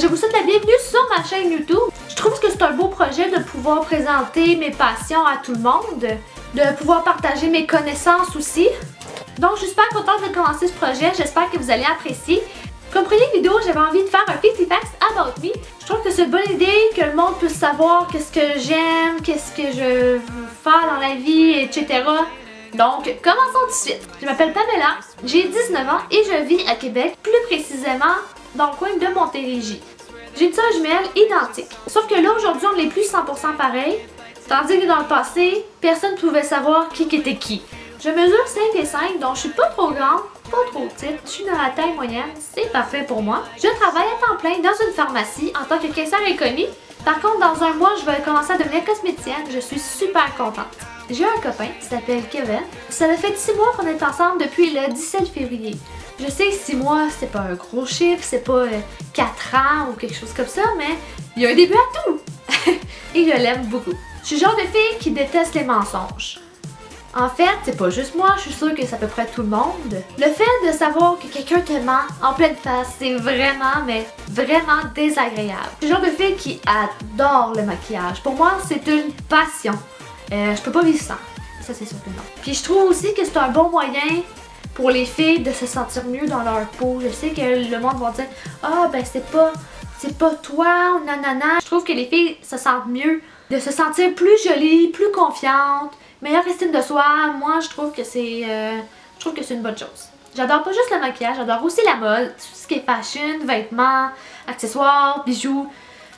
Je vous souhaite la bienvenue sur ma chaîne YouTube. Je trouve que c'est un beau projet de pouvoir présenter mes passions à tout le monde, de pouvoir partager mes connaissances aussi. Donc je suis super contente de commencer ce projet, j'espère que vous allez apprécier. Comme première vidéo, j'avais envie de faire un 50 facts about me. Je trouve que c'est une bonne idée que le monde puisse savoir qu'est-ce que j'aime, qu'est-ce que je veux faire dans la vie, etc. Donc, commençons tout de suite. Je m'appelle Pamela, j'ai 19 ans et je vis à Québec, plus précisément dans le coin de Montérégie. J'ai une sœur jumelle identique. Sauf que là, aujourd'hui, on n'est plus 100% pareil, tandis que dans le passé, personne ne pouvait savoir qui était qui. Je mesure 5 et 5, donc je suis pas trop grande, pas trop petite, je suis dans la taille moyenne, c'est parfait pour moi. Je travaille à temps plein dans une pharmacie en tant que caissière inconnue. Par contre, dans un mois, je vais commencer à devenir cosméticienne, je suis super contente. J'ai un copain qui s'appelle Kevin. Ça fait 6 mois qu'on est ensemble depuis le 17 février. Je sais que 6 mois, c'est pas un gros chiffre, c'est pas 4 ans ou quelque chose comme ça, mais il y a un début à tout! Et je l'aime beaucoup. Je suis le genre de fille qui déteste les mensonges. En fait, c'est pas juste moi, je suis sûre que c'est à peu près tout le monde. Le fait de savoir que quelqu'un te ment en pleine face, c'est vraiment, mais vraiment désagréable. Je suis le genre de fille qui adore le maquillage. Pour moi, c'est une passion. Je peux pas vivre sans. Ça, c'est sûr que non. Puis je trouve aussi que c'est un bon moyen pour les filles de se sentir mieux dans leur peau. Je sais que le monde va dire « Ah, ben c'est pas toi ou nanana ». Je trouve que les filles se sentent mieux, de se sentir plus jolies, plus confiantes, meilleure estime de soi. Moi, je trouve que c'est une bonne chose. J'adore pas juste le maquillage, j'adore aussi la mode, tout ce qui est fashion, vêtements, accessoires, bijoux.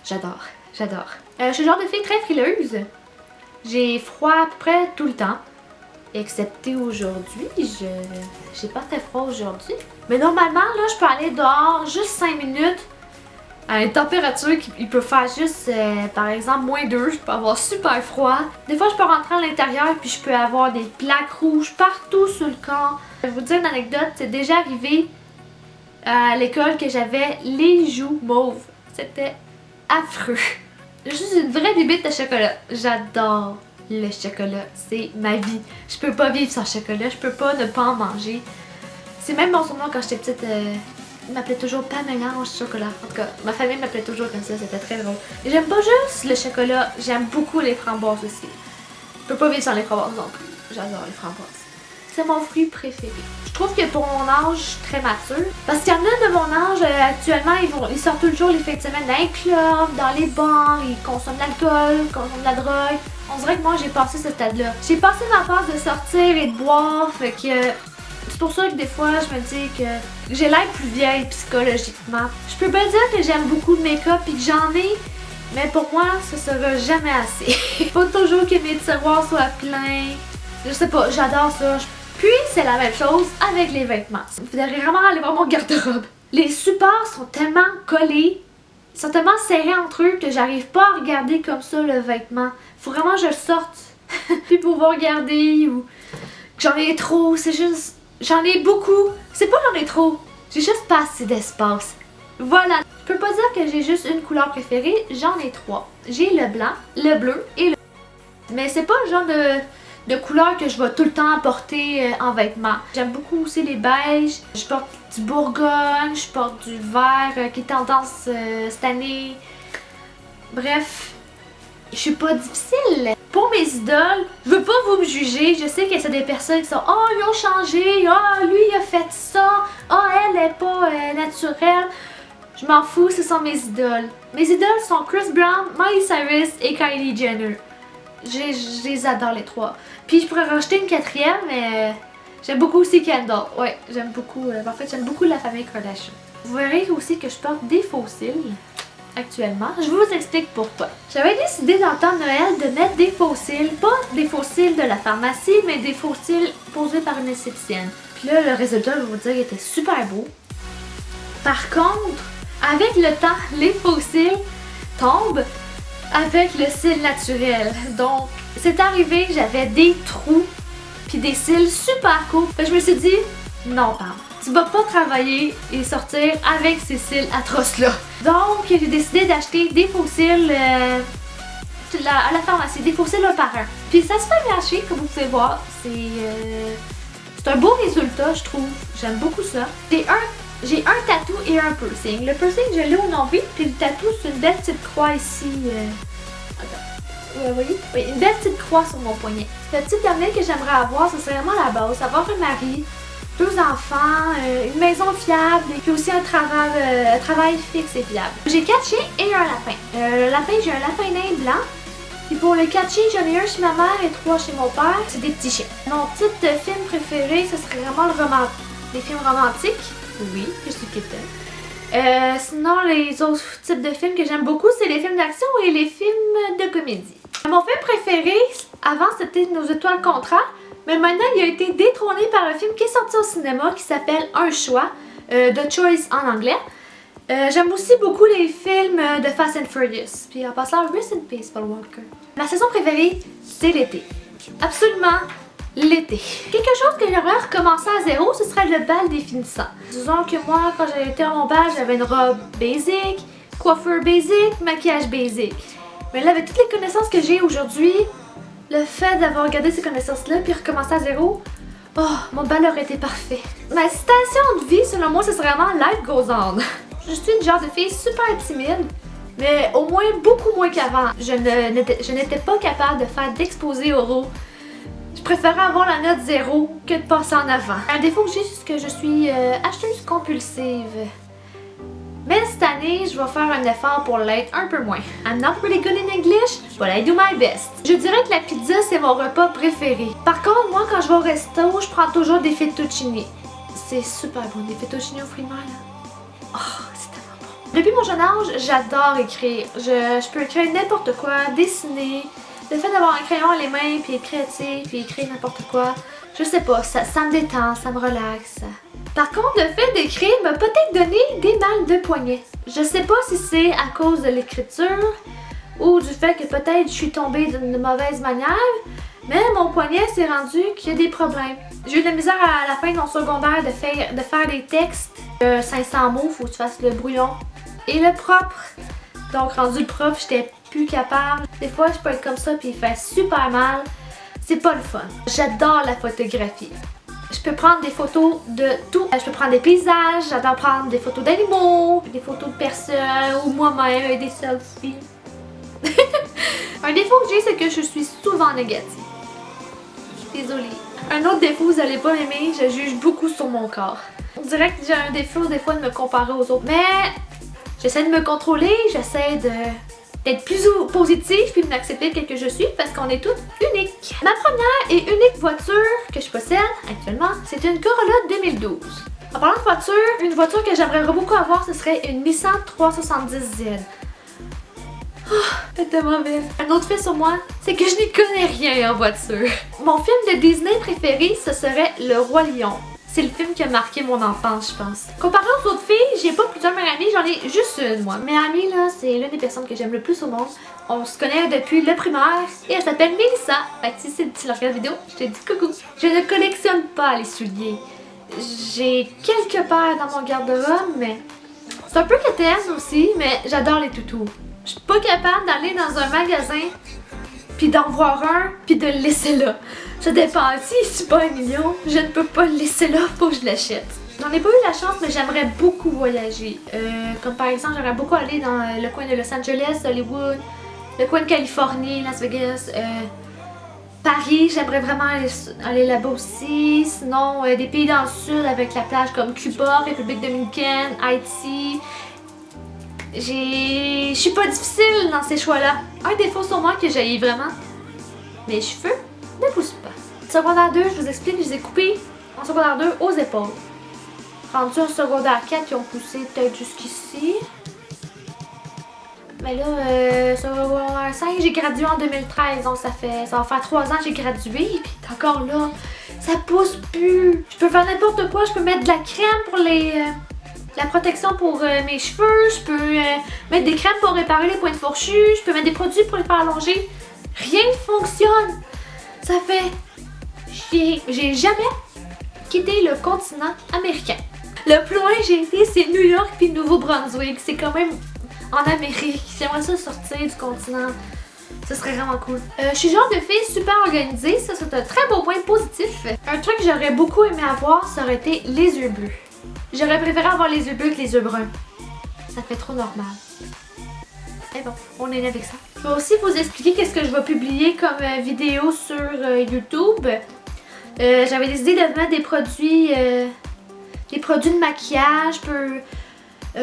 J'adore. Je suis le genre de fille très frileuse. J'ai froid à peu près tout le temps. Excepté aujourd'hui, j'ai pas très froid aujourd'hui. Mais normalement, là, je peux aller dehors juste 5 minutes à une température qui peut faire juste, par exemple, -2. Je peux avoir super froid. Des fois, je peux rentrer à l'intérieur puis je peux avoir des plaques rouges partout sur le corps. Je vais vous dire une anecdote, c'est déjà arrivé à l'école que j'avais les joues mauves. C'était affreux. Je suis une vraie bébête de chocolat. J'adore le chocolat. C'est ma vie. Je peux pas vivre sans chocolat. Je peux pas ne pas en manger. C'est même mon surnom quand j'étais petite. Ils m'appelaient toujours Pamela en chocolat. En tout cas, ma famille m'appelait toujours comme ça. C'était très drôle. Et j'aime pas juste le chocolat. J'aime beaucoup les framboises aussi. Je peux pas vivre sans les framboises non plus. J'adore les framboises. C'est mon fruit préféré. Je trouve que pour mon âge, je suis très mature. Parce qu'il y en a de mon âge, actuellement, ils sortent toujours les fins de semaine dans les clubs, dans les bars, ils consomment de l'alcool, ils consomment de la drogue. On dirait que moi, j'ai passé ce stade-là. J'ai passé ma phase de sortir et de boire, fait que c'est pour ça que des fois, je me dis que j'ai l'air plus vieille psychologiquement. Je peux pas dire que j'aime beaucoup de make-up et que j'en ai, mais pour moi, ce sera jamais assez. Faut toujours que mes tiroirs soient pleins. Je sais pas, j'adore ça. Puis, c'est la même chose avec les vêtements. Vous devriez vraiment aller voir mon garde-robe. Les supports sont tellement collés, ils sont tellement serrés entre eux que j'arrive pas à regarder comme ça le vêtement. Faut vraiment que je le sorte. Puis pouvoir regarder ou que j'en ai trop. C'est juste, j'en ai beaucoup. C'est pas j'en ai trop. J'ai juste pas assez d'espace. Voilà. Je peux pas dire que j'ai juste une couleur préférée. J'en ai 3. J'ai le blanc, le bleu et le... Mais c'est pas le genre de couleurs que je vais tout le temps porter en vêtements. J'aime beaucoup aussi les beiges. Je porte du bourgogne, je porte du vert qui est tendance cette année. Bref, je suis pas difficile. Pour mes idoles, je veux pas vous me juger. Je sais que c'est des personnes qui sont « Oh, ils ont changé. Oh, lui, il a fait ça. Oh, elle est pas naturelle. » Je m'en fous, ce sont mes idoles. Mes idoles sont Chris Brown, Miley Cyrus et Kylie Jenner. Je les adore les 3. Puis je pourrais rajouter une 4e, mais j'aime beaucoup aussi Kendall. Ouais, j'aime beaucoup. En fait, j'aime beaucoup la famille Kardashian. Vous verrez aussi que je porte des faux cils actuellement. Je vous explique pourquoi. J'avais décidé dans le temps de Noël de mettre des faux cils. Pas des faux cils de la pharmacie, mais des faux cils posés par une esthéticienne. Puis là, le résultat, je vais vous dire, il était super beau. Par contre, avec le temps, les faux cils tombent avec le cil naturel. Donc, c'est arrivé, j'avais des trous puis des cils super courts. Je me suis dit, non Pam, tu vas pas travailler et sortir avec ces cils atroces-là. Donc, j'ai décidé d'acheter des faux cils à la pharmacie, des faux cils un par un. Puis ça se fait lâcher, comme vous pouvez voir. C'est un beau résultat, je trouve. J'aime beaucoup ça. J'ai un tatou et un piercing. Le piercing, je l'ai au nombril, puis le tatou, c'est une belle petite croix ici. Attends, vous voyez? Oui, une belle petite croix sur mon poignet. Le petit dernier que j'aimerais avoir, ce serait vraiment la base. Avoir un mari, 2 enfants, une maison fiable, et puis aussi un travail fixe et fiable. J'ai 4 chiens et un lapin. Le lapin, j'ai un lapin nain blanc. Puis pour les 4 chiens, j'en ai un chez ma mère et 3 chez mon père. C'est des petits chiens. Mon type de film préféré, ce serait vraiment les films romantiques. Oui, je suis quétaine. Sinon, les autres types de films que j'aime beaucoup, c'est les films d'action et les films de comédie. Mon film préféré, avant, c'était Nos étoiles contraires. Mais maintenant, il a été détrôné par un film qui est sorti au cinéma qui s'appelle Un choix, The Choice en anglais. J'aime aussi beaucoup les films de Fast and Furious. Puis en passant, Rest in Peace, Paul Walker. Ma saison préférée, c'est l'été. Absolument l'été. Quelque chose que j'aimerais recommencer à zéro, ce serait le bal des finissants. Disons que moi, quand j'étais à mon bal, j'avais une robe basic, coiffure basic, maquillage basic. Mais là, avec toutes les connaissances que j'ai aujourd'hui, le fait d'avoir gardé ces connaissances-là puis recommencer à zéro, oh, mon bal aurait été parfait. Ma citation de vie, selon moi, ce serait vraiment Life goes on. Je suis une genre de fille super timide, mais au moins beaucoup moins qu'avant. Je n'étais pas capable de faire d'exposés oraux. Je préférais avoir la note 0 que de passer en avant. Un défaut que j'ai, c'est que je suis acheteuse compulsive. Mais cette année, je vais faire un effort pour l'être un peu moins. I'm not really good in English, but I do my best. Je dirais que la pizza, c'est mon repas préféré. Par contre, moi, quand je vais au resto, je prends toujours des fettuccini. C'est super bon, des fettuccini aux fruits de mer, là. Oh, c'est tellement bon. Depuis mon jeune âge, j'adore écrire. Je peux écrire n'importe quoi, dessiner. Le fait d'avoir un crayon à les mains, puis écrire, puis écrire n'importe quoi, je sais pas, ça me détend, ça me relaxe. Par contre, le fait d'écrire m'a peut-être donné des mal de poignet. Je sais pas si c'est à cause de l'écriture ou du fait que peut-être je suis tombée d'une mauvaise manière, mais mon poignet s'est rendu qu'il y a des problèmes. J'ai eu de la misère à la fin de mon secondaire de faire des textes. 500 mots, faut que tu fasses le brouillon et le propre. Donc rendu le propre, j'étais plus capable. Des fois, je peux être comme ça puis il fait super mal. C'est pas le fun. J'adore la photographie. Je peux prendre des photos de tout. Je peux prendre des paysages, j'adore prendre des photos d'animaux, des photos de personnes ou moi-même, des selfies. Un défaut que j'ai, c'est que je suis souvent négative. Désolée. Un autre défaut, vous allez pas aimer, je juge beaucoup sur mon corps. On dirait que j'ai un défaut des fois de me comparer aux autres. Mais j'essaie de me contrôler, j'essaie d'être plus positive puis de m'accepter tel que je suis parce qu'on est toutes uniques. Ma première et unique voiture que je possède actuellement, c'est une Corolla 2012. En parlant de voiture, une voiture que j'aimerais beaucoup avoir, ce serait une Nissan 370Z. Oh, elle est tellement belle. Un autre fait sur moi, c'est que je n'y connais rien en voiture. Mon film de Disney préféré, ce serait Le Roi Lion. C'est le film qui a marqué mon enfance, je pense. Comparé aux autres filles, j'ai pas plusieurs meilleures amies, j'en ai juste une, moi. Mes amies, là, c'est l'une des personnes que j'aime le plus au monde. On se connaît depuis le primaire et elle s'appelle Mélissa. Fait que si tu regardes la vidéo, je te dis coucou. Je ne collectionne pas les souliers. J'ai quelques paires dans mon garde-robe, mais c'est un peu quétaine aussi, mais j'adore les toutous. Je suis pas capable d'aller dans un magasin puis d'en voir un, puis de le laisser là. Ça dépend. Si c'est pas 1 million, je ne peux pas le laisser là, faut que je l'achète. J'en ai pas eu la chance, mais j'aimerais beaucoup voyager. Comme par exemple, j'aimerais beaucoup aller dans le coin de Los Angeles, Hollywood, le coin de Californie, Las Vegas, Paris. J'aimerais vraiment aller là-bas aussi. Sinon, des pays dans le sud avec la plage comme Cuba, République dominicaine, Haïti. Je suis pas difficile dans ces choix-là. Un défaut sur moi que j'ai vraiment, mes cheveux ne poussent pas. Secondaire 2, je vous explique, je les ai coupés en secondaire 2 aux épaules. Rendu en secondaire 4, ils ont poussé peut-être jusqu'ici. Mais là, secondaire 5, j'ai gradué en 2013, donc ça va faire 3 ans que j'ai gradué, et puis encore là, ça pousse plus. Je peux faire n'importe quoi, je peux mettre de la crème pour la protection pour mes cheveux, je peux mettre des crèmes pour réparer les pointes fourchues, je peux mettre des produits pour les faire allonger. Rien ne fonctionne. Ça fait chier. J'ai jamais quitté le continent américain. Le plus loin que j'ai été, c'est New York puis Nouveau-Brunswick. C'est quand même en Amérique. J'aimerais ça sortir du continent. Ce serait vraiment cool. Je suis genre de fille super organisée. Ça, c'est un très beau point positif. Un truc que j'aurais beaucoup aimé avoir, ça aurait été les yeux bleus. J'aurais préféré avoir les yeux bleus que les yeux bruns. Ça fait trop normal. Mais bon, on est là avec ça. Je vais aussi vous expliquer qu'est-ce que je vais publier comme vidéo sur YouTube. J'avais décidé de mettre des produits de maquillage. Je peux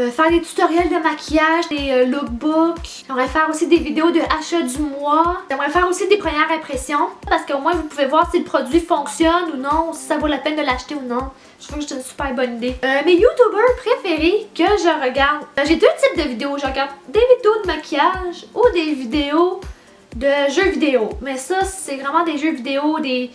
faire des tutoriels de maquillage, des lookbooks. J'aimerais faire aussi des vidéos de achat du mois. J'aimerais faire aussi des premières impressions. Parce qu'au moins vous pouvez voir si le produit fonctionne ou non, si ça vaut la peine de l'acheter ou non. Je trouve que c'est une super bonne idée. Mes youtubeurs préférés que je regarde. J'ai deux types de vidéos. Je regarde des vidéos de maquillage ou des vidéos de jeux vidéo. Mais ça, c'est vraiment des jeux vidéo, des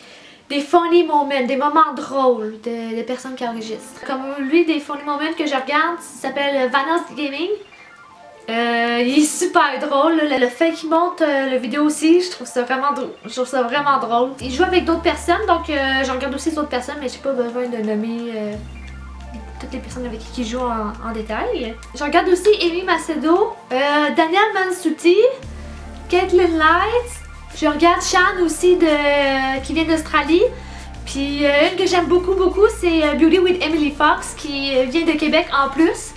funny moments, des moments drôles de personnes qui enregistrent. Comme lui, des funny moments que je regarde, il s'appelle Vanos Gaming. Il est super drôle, le fait qu'il monte la vidéo aussi, je trouve ça vraiment drôle. Il joue avec d'autres personnes, donc je regarde aussi les autres personnes, mais j'ai pas besoin de nommer toutes les personnes avec qui il joue en détail. Je regarde aussi Amy Macedo, Daniel Mansuti, Caitlin Light. Je regarde Shan aussi qui vient d'Australie. Puis une que j'aime beaucoup, c'est Beauty with Emily Fox qui vient de Québec en plus.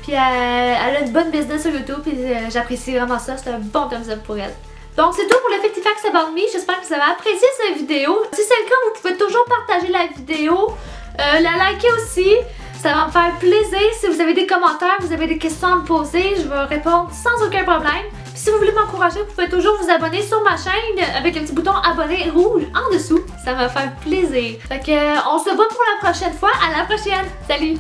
Puis elle a une bonne business sur YouTube et j'apprécie vraiment ça. C'est un bon thumbs up pour elle. Donc c'est tout pour le 50 Facts About Me. J'espère que vous avez apprécié cette vidéo. Si c'est le cas, vous pouvez toujours partager la vidéo. La liker aussi. Ça va me faire plaisir. Si vous avez des commentaires, vous avez des questions à me poser, je vais répondre sans aucun problème. Puis si vous voulez m'encourager, vous pouvez toujours vous abonner sur ma chaîne avec un petit bouton abonner rouge en dessous. Ça va me faire plaisir. Fait que on se voit pour la prochaine fois. À la prochaine. Salut!